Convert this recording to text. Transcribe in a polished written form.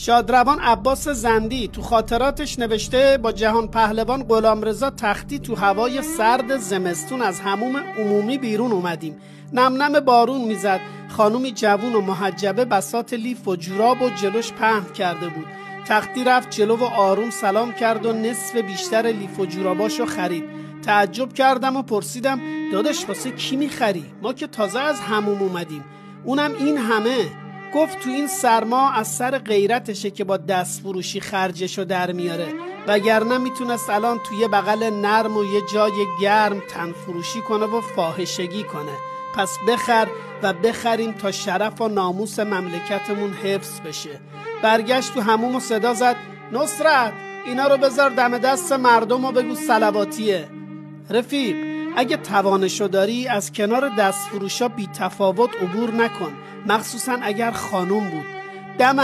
شادروان عباس زندی تو خاطراتش نوشته با جهان پهلوان غلامرضا تختی تو هوای سرد زمستون از حموم عمومی بیرون اومدیم. نم نم بارون میزد. خانومی جوون و محجبه بساط لیف و جوراب و جلوش پهن کرده بود. تختی رفت جلو و آروم سلام کرد و نصف بیشتر لیف و جوراباشو خرید. تعجب کردم و پرسیدم داداش واسه کی میخری؟ ما که تازه از حموم اومدیم. اونم این همه. گفت تو این سرما از سر غیرتشه که با دست فروشی خرجشو در میاره، وگرنه میتونست الان توی بغل نرم و یه جای گرم تن فروشی کنه و فاحشگی کنه. پس بخر و بخریم تا شرف و ناموس مملکتمون حفظ بشه. برگشت تو حموم و صدا زد نصرت اینا رو بذار دم دست مردم و بگو صلواتیه. رفیق اگه توانشو داری از کنار دست فروشا بی تفاوت عبور نکن، مخصوصا اگر خانوم بود. دم